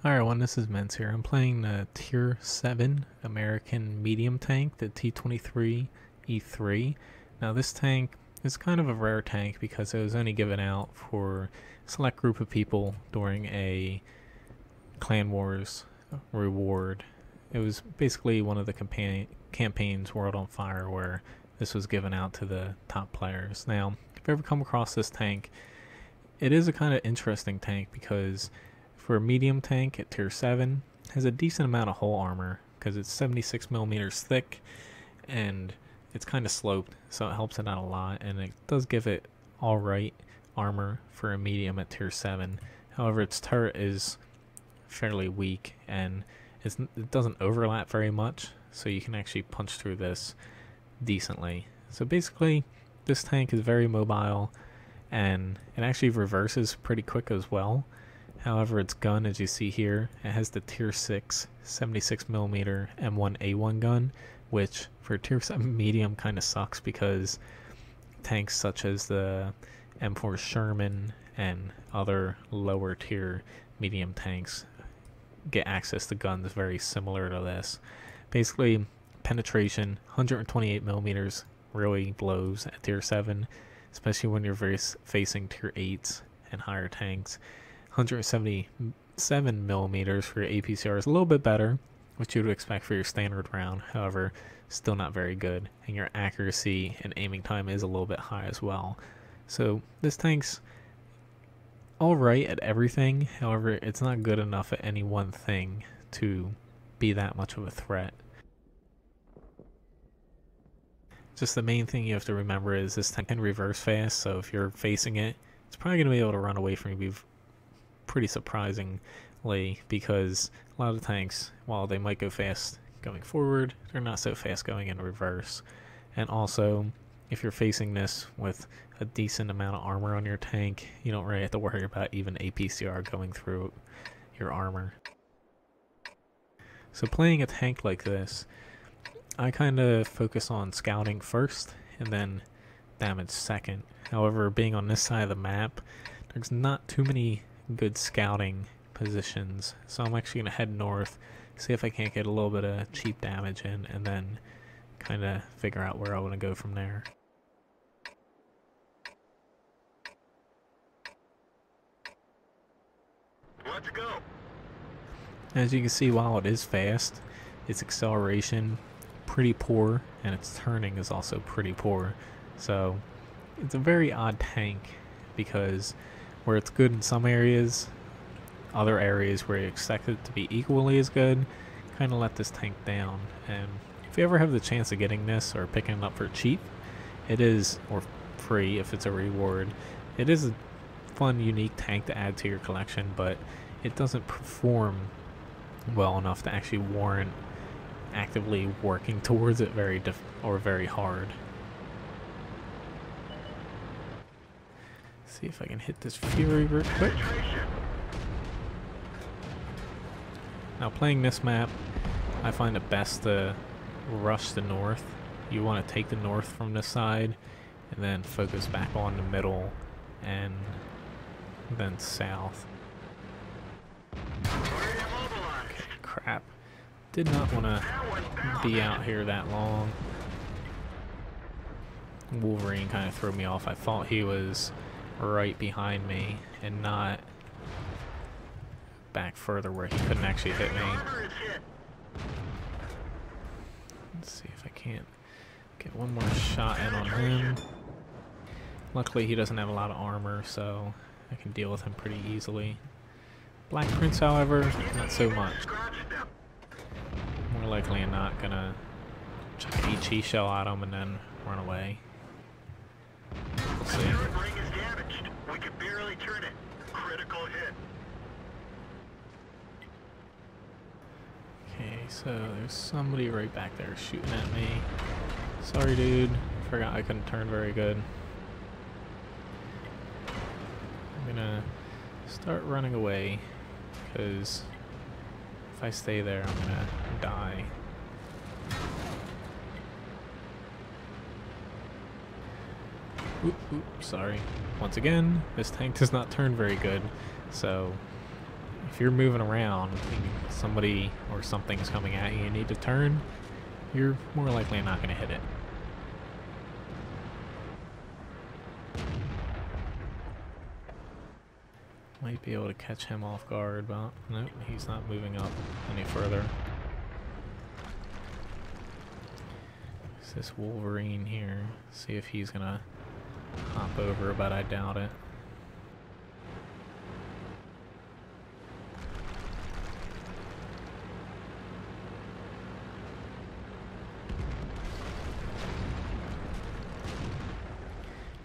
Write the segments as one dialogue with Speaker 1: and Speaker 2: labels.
Speaker 1: Hi everyone, this is Mens here. I'm playing the Tier 7 American medium tank, the T23E3. Now this tank is kind of a rare tank because it was only given out for a select group of people during a Clan Wars reward. It was basically one of the campaigns World on Fire where this was given out to the top players. Now, if you ever come across this tank, it is a kind of interesting tank because for a medium tank at tier 7 has a decent amount of hull armor because it's 76 millimeters thick and it's kind of sloped, so it helps it out a lot, and it does give it alright armor for a medium at tier 7. However, its turret is fairly weak and it doesn't overlap very much, so you can actually punch through this decently. So basically this tank is very mobile and it actually reverses pretty quick as well. However, its gun, as you see here, it has the tier 6 76mm M1A1 gun, which for tier 7 medium kind of sucks because tanks such as the M4 Sherman and other lower tier medium tanks get access to guns very similar to this. Basically, penetration 128mm really blows at tier 7, especially when you're facing tier 8s and higher tanks. 177 millimeters for your APCR is a little bit better, which you would expect for your standard round. However, still not very good, and your accuracy and aiming time is a little bit high as well. So this tank's alright at everything. However, it's not good enough at any one thing to be that much of a threat. Just the main thing you have to remember is this tank can reverse fast, so if you're facing it, it's probably going to be able to run away from you pretty surprisingly, because a lot of tanks, while they might go fast going forward, they're not so fast going in reverse. And also, if you're facing this with a decent amount of armor on your tank, you don't really have to worry about even APCR going through your armor. So playing a tank like this, I kind of focus on scouting first and then damage second. However, being on this side of the map, there's not too many good scouting positions, so I'm actually going to head north, see if I can't get a little bit of cheap damage in, and then kind of figure out where I want to go from there.
Speaker 2: Let's go.
Speaker 1: As you can see, while it is fast, its acceleration pretty poor, and its turning is also pretty poor. So it's a very odd tank because where it's good in some areas, other areas where you expect it to be equally as good kind of let this tank down. And if you ever have the chance of getting this or picking it up for cheap, it is, or free if it's a reward, it is a fun, unique tank to add to your collection, but it doesn't perform well enough to actually warrant actively working towards it very hard. See if I can hit this Fury real quick. Now, playing this map, I find it best to rush the north. You want to take the north from this side and then focus back on the middle and then south. Okay, crap. Did not want to be out here that long. Wolverine kind of threw me off. I thought he was right behind me and not back further where he couldn't actually hit me. Let's see if I can't get one more shot in on him. Luckily he doesn't have a lot of armor, so I can deal with him pretty easily. Black Prince, however, not so much. More likely than not gonna chuck an HE shell at him and then run away. We'll see.
Speaker 2: We can barely turn it. Critical hit.
Speaker 1: Okay, so there's somebody right back there shooting at me. Sorry, dude. Forgot I couldn't turn very good. I'm gonna start running away because if I stay there, I'm gonna die. Sorry. Once again, this tank does not turn very good, so if you're moving around and somebody or something's coming at you, you need to turn, you're more likely not going to hit it. Might be able to catch him off guard, but nope, he's not moving up any further. There's this Wolverine here. See if he's gonna hop over, but I doubt it.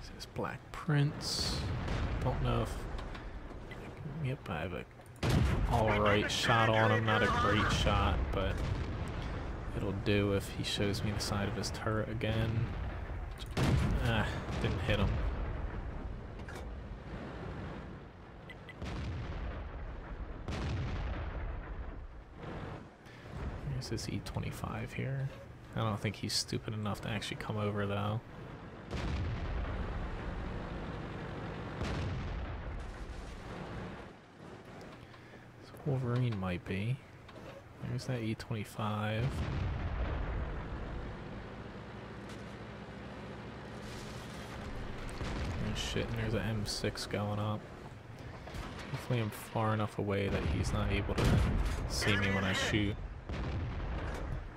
Speaker 1: This is Black Prince. Don't know if... Yep, I have a alright shot on him. Not a great shot, but it'll do if he shows me the side of his turret again. Ah, didn't hit him. Here's this E25 here. I don't think he's stupid enough to actually come over though. Wolverine might be. There's that E25. Oh shit, and there's an M6 going up. Hopefully I'm far enough away that he's not able to see me when I shoot.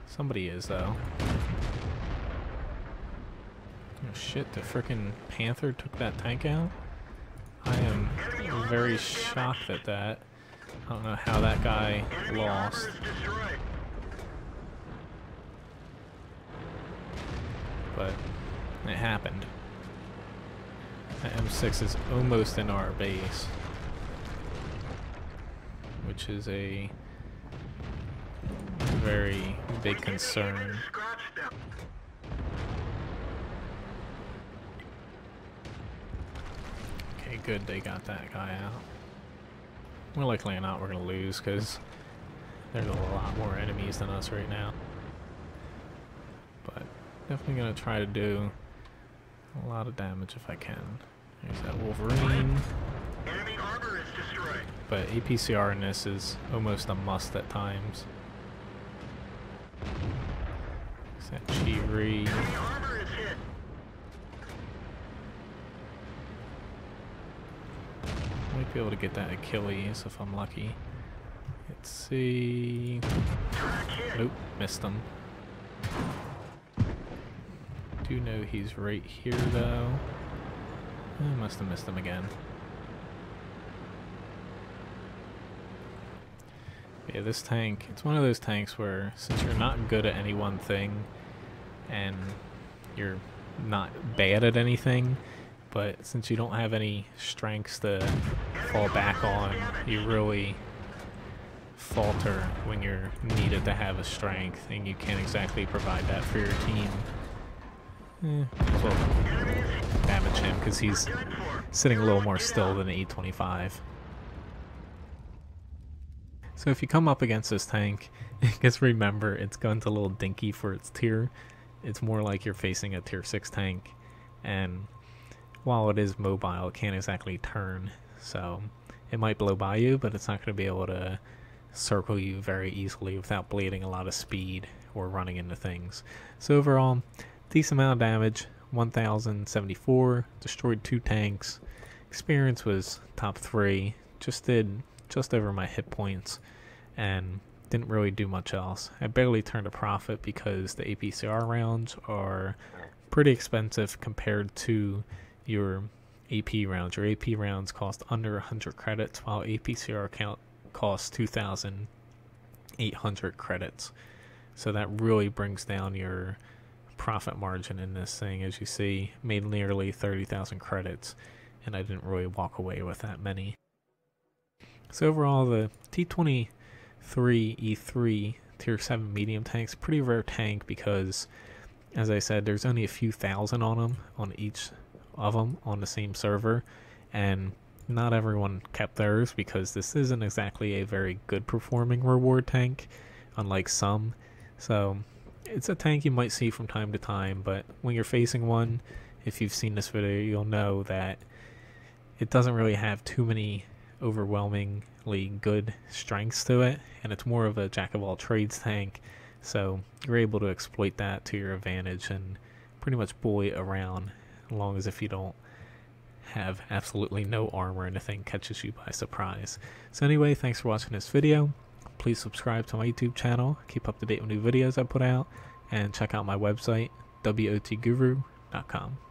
Speaker 1: Somebody is though. Oh shit, the frickin' Panther took that tank out? I am very shocked at that. I don't know how that guy lost. But it happened. The M6 is almost in our base, which is a very big concern. Okay, good, they got that guy out. More likely than not, we're going to lose because there's a lot more enemies than us right now. But definitely going to try to do a lot of damage if I can. There's that Wolverine.
Speaker 2: Enemy armor is destroyed.
Speaker 1: But APCR in this is almost a must at times. There's that Chi-Ri.
Speaker 2: Enemy armor is hit.
Speaker 1: Might be able to get that Achilles if I'm lucky. Let's see. Nope, missed him. Do know he's right here though. I must have missed him again. Yeah, this tank, it's one of those tanks where since you're not good at any one thing and you're not bad at anything, but since you don't have any strengths to fall back on, you really falter when you're needed to have a strength, and you can't exactly provide that for your team. Well, damage him because he's sitting a little more still than the E25. So if you come up against this tank, just remember it's going to a little dinky for its tier. It's more like you're facing a tier 6 tank, and while it is mobile, it can't exactly turn, so it might blow by you, but it's not going to be able to circle you very easily without bleeding a lot of speed or running into things. So overall, decent amount of damage, 1,074, destroyed 2 tanks, experience was top 3, just did just over my hit points, and didn't really do much else. I barely turned a profit because the APCR rounds are pretty expensive compared to your AP rounds. Your AP rounds cost under 100 credits, while APCR count costs 2,800 credits. So that really brings down your profit margin in this thing. As you see, made nearly 30,000 credits, and I didn't really walk away with that many. So overall, the T23E3 Tier 7 medium tank's pretty rare tank because, as I said, there's only a few thousand on them, on each of them on the same server, and not everyone kept theirs because this isn't exactly a very good performing reward tank, unlike some. So it's a tank you might see from time to time, but when you're facing one, if you've seen this video, you'll know that it doesn't really have too many overwhelming decently good strengths to it, and it's more of a jack of all trades tank, so you're able to exploit that to your advantage and pretty much bully around, as long as if you don't have absolutely no armor, anything catches you by surprise. So anyway, thanks for watching this video. Please subscribe to my YouTube channel, keep up to date with new videos I put out, and check out my website, wotguru.com.